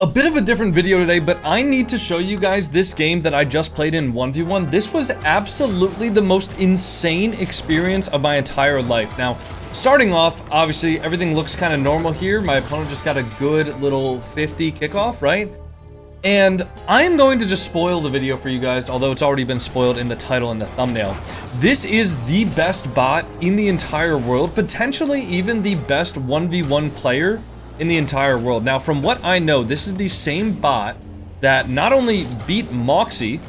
A bit of a different video today, but I need to show you guys this game that I just played in 1v1. This was absolutely the most insane experience of my entire life. Now, starting off, obviously, everything looks kind of normal here. My opponent just got a good little 50 kickoff, right? And I am going to just spoil the video for you guys, although it's already been spoiled in the title and the thumbnail. This is the best bot in the entire world, potentially even the best 1v1 player in the entire world. Now, from what I know, this is the same bot that not only beat Moxie,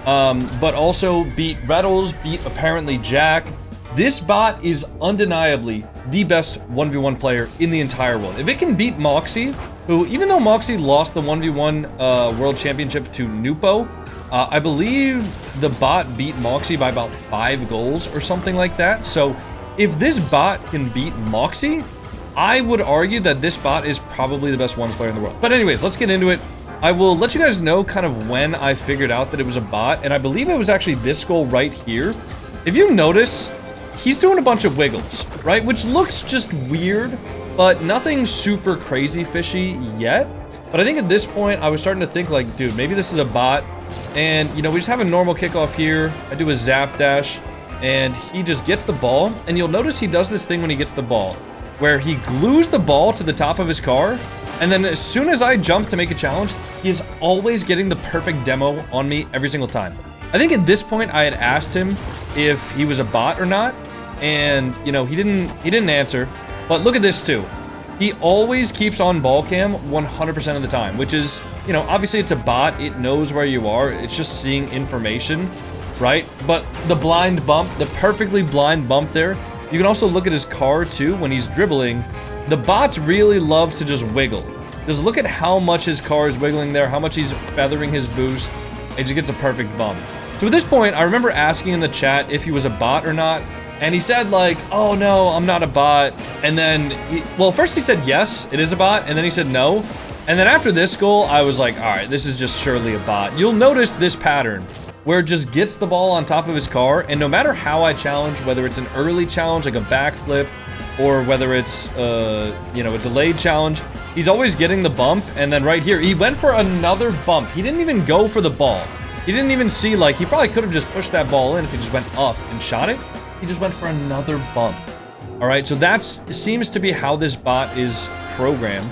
but also beat Reddles, beat apparently Jack. This bot is undeniably the best 1v1 player in the entire world. If it can beat Moxie, who, even though Moxie lost the 1v1 World Championship to Nupo, I believe the bot beat Moxie by about 5 goals or something like that. So if this bot can beat Moxie, I would argue that this bot is probably the best one player in the world. But anyways, let's get into it. I will let you guys know kind of when I figured out that it was a bot, and I believe it was actually this goal right here. If you notice, he's doing a bunch of wiggles, right? Which looks just weird, but nothing super crazy fishy yet. But I think at this point, I was starting to think like, dude, maybe this is a bot. And, you know, we just have a normal kickoff here. I do a zap dash, and he just gets the ball. And you'll notice he does this thing when he gets the ball, where he glues the ball to the top of his car, and then as soon as I jump to make a challenge, he is always getting the perfect demo on me every single time. I think at this point I had asked him if he was a bot or not, and you know, he didn't answer. But look at this too. He always keeps on ball cam 100% of the time, which is, you know, obviously it's a bot, it knows where you are, it's just seeing information, right? But the blind bump, the perfectly blind bump there. You can also look at his car too when he's dribbling. The bots really love to just wiggle. Just look at how much his car is wiggling there, how much he's feathering his boost. It just gets a perfect bump. So at this point, I remember asking in the chat if he was a bot or not. And he said like, oh no, I'm not a bot. And then, well, first he said yes, it is a bot. And then he said no. And then after this goal, I was like, all right, this is just surely a bot. You'll notice this pattern, where it just gets the ball on top of his car, and no matter how I challenge, whether it's an early challenge like a backflip, or whether it's you know, a delayed challenge, he's always getting the bump. And then right here, he went for another bump. He didn't even go for the ball. He didn't even see, like, he probably could have just pushed that ball in if he just went up and shot it. He just went for another bump. All right, so that seems to be how this bot is programmed.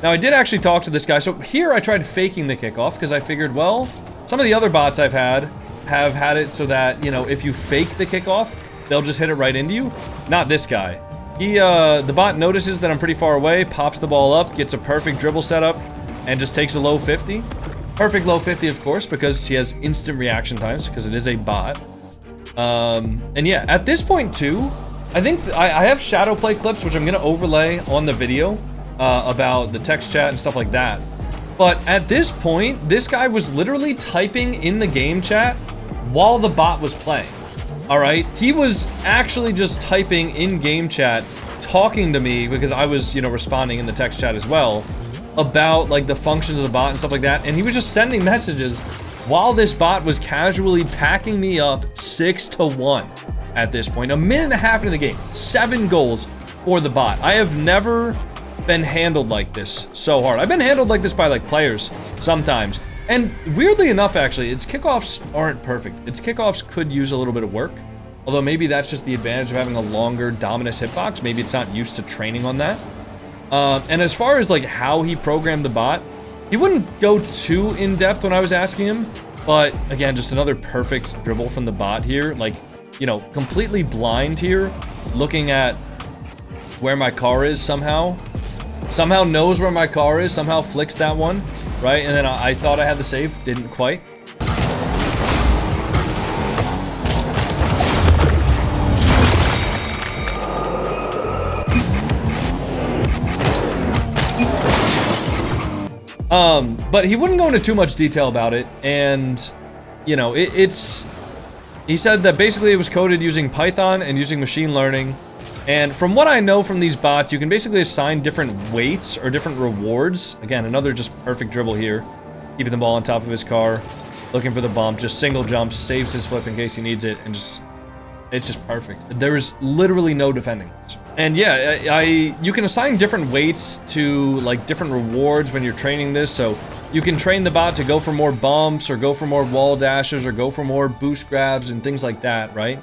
Now, I did actually talk to this guy. So here I tried faking the kickoff because I figured, well, some of the other bots I've had have had it so that, you know, if you fake the kickoff, they'll just hit it right into you. Not this guy. He, the bot notices that I'm pretty far away, pops the ball up, gets a perfect dribble setup, and just takes a low 50. Perfect low 50, of course, because he has instant reaction times, because it is a bot. And yeah, at this point too, I think I have shadow play clips, which I'm going to overlay on the video, about the text chat and stuff like that. But at this point, this guy was literally typing in the game chat while the bot was playing. All right, he was actually just typing in game chat, talking to me because I was, you know, responding in the text chat as well about like the functions of the bot and stuff like that. And he was just sending messages while this bot was casually packing me up 6-1 at this point. A minute and a half into the game, 7 goals for the bot. I have never been handled like this so hard. I've been handled like this by like players sometimes, and weirdly enough, actually, its kickoffs aren't perfect. Its kickoffs could use a little bit of work, although maybe that's just the advantage of having a longer Dominus hitbox. Maybe it's not used to training on that. And as far as like how he programmed the bot, he wouldn't go too in depth when I was asking him, but again, just another perfect dribble from the bot here, like, you know, completely blind here, looking at where my car is somehow knows where my car is, somehow flicks that one, right? And then I thought I had the save, didn't quite. But he wouldn't go into too much detail about it, and, you know, he said that basically it was coded using Python and using machine learning. And from what I know from these bots, you can basically assign different weights or different rewards. Again, another just perfect dribble here. Keeping the ball on top of his car, looking for the bump, just single jumps, saves his flip in case he needs it, and just, it's just perfect. There is literally no defending this. And yeah, you can assign different weights to like different rewards when you're training this. So you can train the bot to go for more bumps or go for more wall dashes or go for more boost grabs and things like that, right?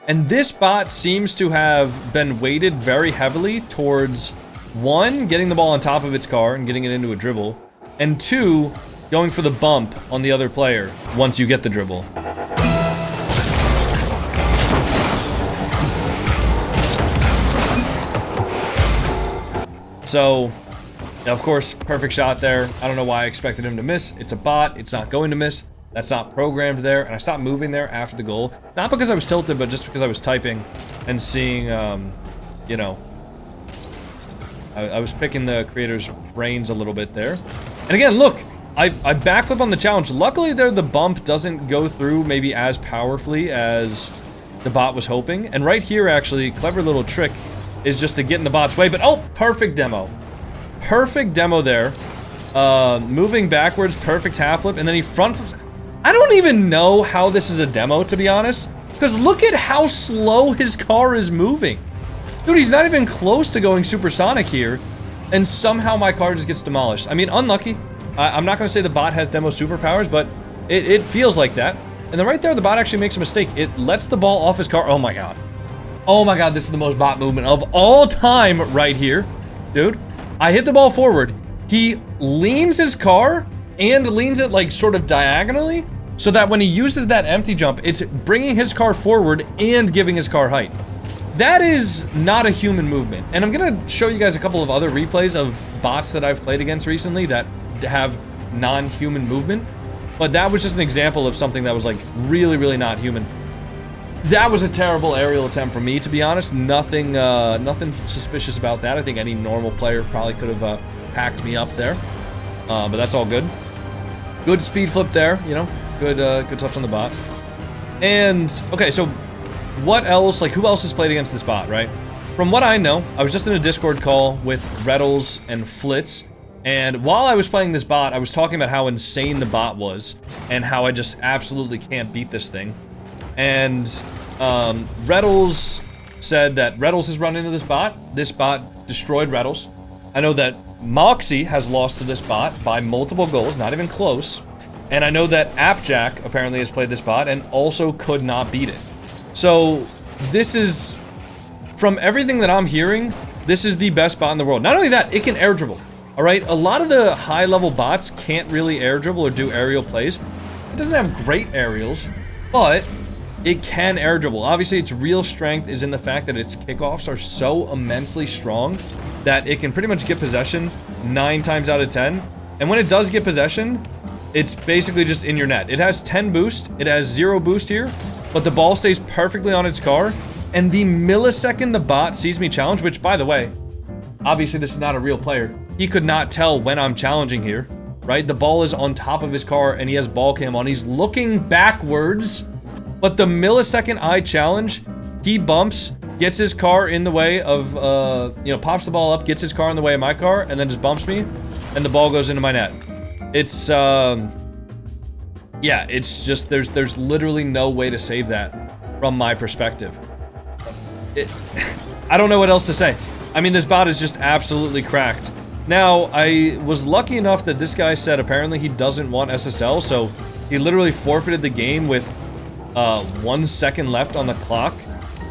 And this bot seems to have been weighted very heavily towards, one, getting the ball on top of its car and getting it into a dribble, and two, going for the bump on the other player once you get the dribble. So, of course, perfect shot there. I don't know why I expected him to miss. It's a bot. It's not going to miss. That's not programmed there. And I stopped moving there after the goal. Not because I was tilted, but just because I was typing and seeing, you know, I was picking the creator's brains a little bit there. And again, look, I backflip on the challenge. Luckily there, the bump doesn't go through maybe as powerfully as the bot was hoping. And right here, actually, clever little trick is just to get in the bot's way. But, oh, perfect demo. Perfect demo there. Moving backwards, perfect half flip, and then he front flips. I don't even know how this is a demo, to be honest, because look at how slow his car is moving. Dude, he's not even close to going supersonic here, and somehow my car just gets demolished. I mean, unlucky. I'm not going to say the bot has demo superpowers, but it feels like that. And then right there, the bot actually makes a mistake. It lets the ball off his car. Oh my god. Oh my god, this is the most bot movement of all time right here. Dude, I hit the ball forward. He leans his car and leans it like sort of diagonally so that when he uses that empty jump, it's bringing his car forward and giving his car height. That is not a human movement. And I'm going to show you guys a couple of other replays of bots that I've played against recently that have non-human movement. But that was just an example of something that was like really, really not human. That was a terrible aerial attempt from me, to be honest. Nothing suspicious about that. I think any normal player probably could have packed me up there. But that's all good. Good speed flip there, you know. Good touch on the bot. And, okay, so what else, like, who else has played against this bot, right? From what I know, I was just in a Discord call with Reddles and Flitz, and while I was playing this bot, I was talking about how insane the bot was, and how I just absolutely can't beat this thing. And, Reddles said that Reddles has run into this bot. This bot destroyed Reddles. I know that Moxie has lost to this bot by multiple goals, not even close. And I know that Appjack apparently has played this bot and also could not beat it. So, this is, from everything that I'm hearing, this is the best bot in the world. Not only that, it can air dribble. Alright, a lot of the high-level bots can't really air dribble or do aerial plays. It doesn't have great aerials, but it can air dribble. Obviously, its real strength is in the fact that its kickoffs are so immensely strong that it can pretty much get possession 9 times out of 10. And when it does get possession, it's basically just in your net. It has 10 boost, it has 0 boost here, but the ball stays perfectly on its car. And the millisecond the bot sees me challenge, which, by the way, obviously this is not a real player. He could not tell when I'm challenging here, right? The ball is on top of his car and he has ball cam on. He's looking backwards, but the millisecond I challenge, he bumps, gets his car in the way of, you know, pops the ball up, gets his car in the way of my car, and then just bumps me, and the ball goes into my net. It's, yeah, it's just, there's literally no way to save that from my perspective. I don't know what else to say. I mean, this bot is just absolutely cracked. Now, I was lucky enough that this guy said apparently he doesn't want SSL, so he literally forfeited the game with 1 second left on the clock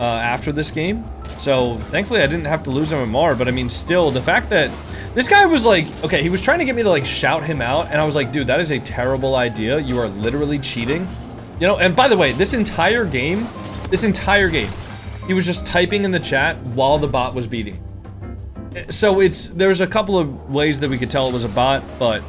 after this game. So, thankfully I didn't have to lose MMR, but I mean, still, the fact that this guy was like, okay, he was trying to get me to like shout him out, and I was like, dude, that is a terrible idea. You are literally cheating. You know, and by the way, this entire game, he was just typing in the chat while the bot was beating. So there's a couple of ways that we could tell it was a bot, but,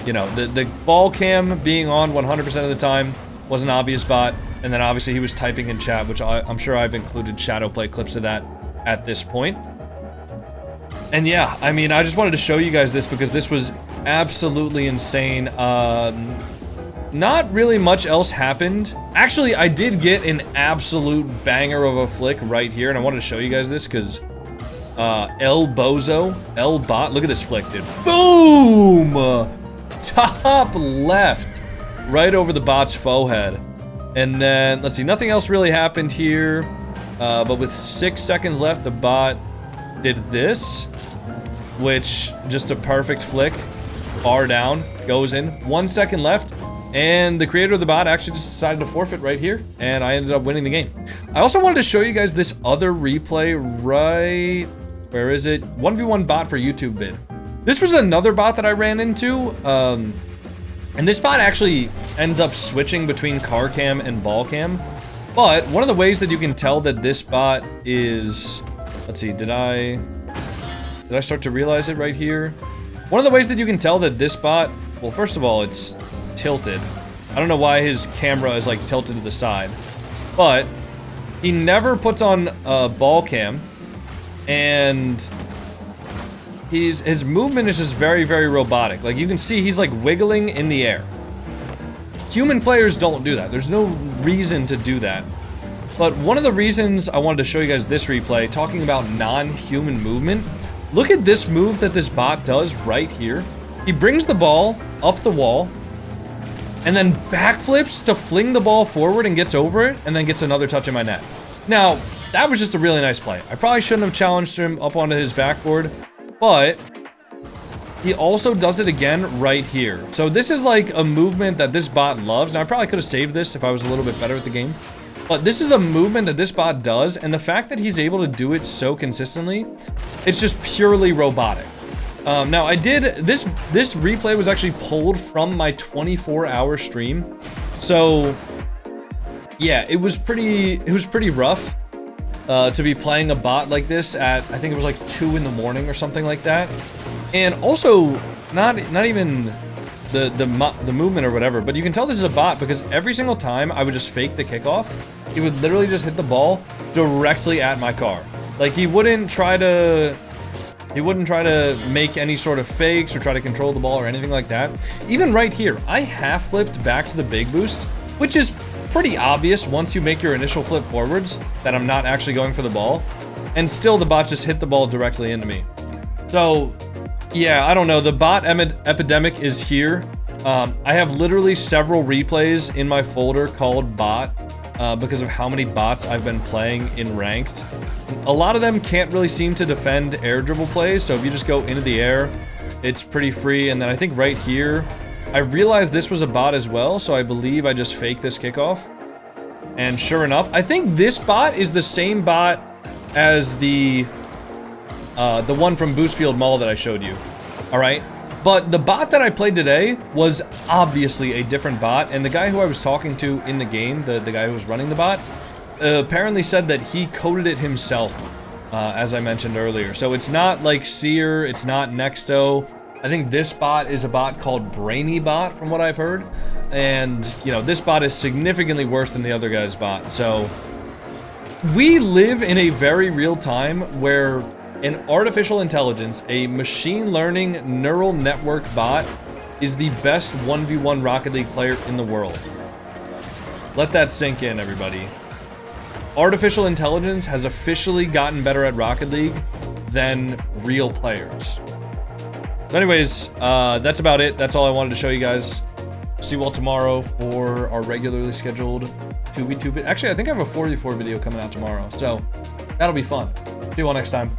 you know, the ball cam being on 100% of the time was an obvious bot, and then obviously he was typing in chat, which I'm sure I've included shadow play clips of that at this point. And yeah, I mean, I just wanted to show you guys this because this was absolutely insane. Not really much else happened. Actually, I did get an absolute banger of a flick right here, and I wanted to show you guys this because El Bozo, El Bot, look at this flick, dude. Boom! Top left, right over the bot's forehead. And then, let's see, nothing else really happened here. But with 6 seconds left, the bot did this, which just a perfect flick, bar down, goes in, 1 second left, and the creator of the bot actually just decided to forfeit right here, and I ended up winning the game. I also wanted to show you guys this other replay right, where is it? 1v1 bot for YouTube vid. This was another bot that I ran into, and this bot actually ends up switching between car cam and ball cam. But one of the ways that you can tell that this bot is, let's see, did I start to realize it right here? One of the ways that you can tell that this bot, well, first of all, it's tilted. I don't know why his camera is like tilted to the side, but he never puts on a ball cam, and his movement is just very, very robotic. Like you can see he's like wiggling in the air. Human players don't do that. There's no reason to do that. But one of the reasons I wanted to show you guys this replay, talking about non-human movement, look at this move that this bot does right here. He brings the ball up the wall, and then backflips to fling the ball forward and gets over it, and then gets another touch in my net. Now, that was just a really nice play. I probably shouldn't have challenged him up onto his backboard, but he also does it again right here. So this is like a movement that this bot loves. Now, I probably could have saved this if I was a little bit better at the game, but this is a movement that this bot does, and the fact that he's able to do it so consistently, it's just purely robotic. Now I did, this replay was actually pulled from my 24-hour stream. So yeah, it was pretty rough to be playing a bot like this at, I think it was like 2 in the morning or something like that. And also not even the movement or whatever, but you can tell this is a bot because every single time I would just fake the kickoff, he would literally just hit the ball directly at my car. Like he wouldn't try to make any sort of fakes or try to control the ball or anything like that. Even right here, I half flipped back to the big boost, which is pretty obvious once you make your initial flip forwards that I'm not actually going for the ball. And still the bot just hit the ball directly into me. So yeah, I don't know. The bot epidemic is here. I have literally several replays in my folder called bot because of how many bots I've been playing in ranked. A lot of them can't really seem to defend air dribble plays, so if you just go into the air, it's pretty free. And then I think right here, I realized this was a bot as well, so I believe I just faked this kickoff. And sure enough, I think this bot is the same bot as the one from Boostfield Mall that I showed you. All right, but the bot that I played today was obviously a different bot, and the guy who I was talking to in the game, the guy who was running the bot, apparently said that he coded it himself, as I mentioned earlier. So it's not like Seer, it's not Nexto. I think this bot is a bot called Brainy Bot, from what I've heard. And, you know, this bot is significantly worse than the other guy's bot. So we live in a very real time where an artificial intelligence, a machine learning neural network bot, is the best 1v1 Rocket League player in the world. Let that sink in, everybody. Artificial intelligence has officially gotten better at Rocket League than real players. So anyways, that's about it. That's all I wanted to show you guys. See you all tomorrow for our regularly scheduled 2v2 video. Actually, I think I have a 4v4 video coming out tomorrow, so that'll be fun. See you all next time.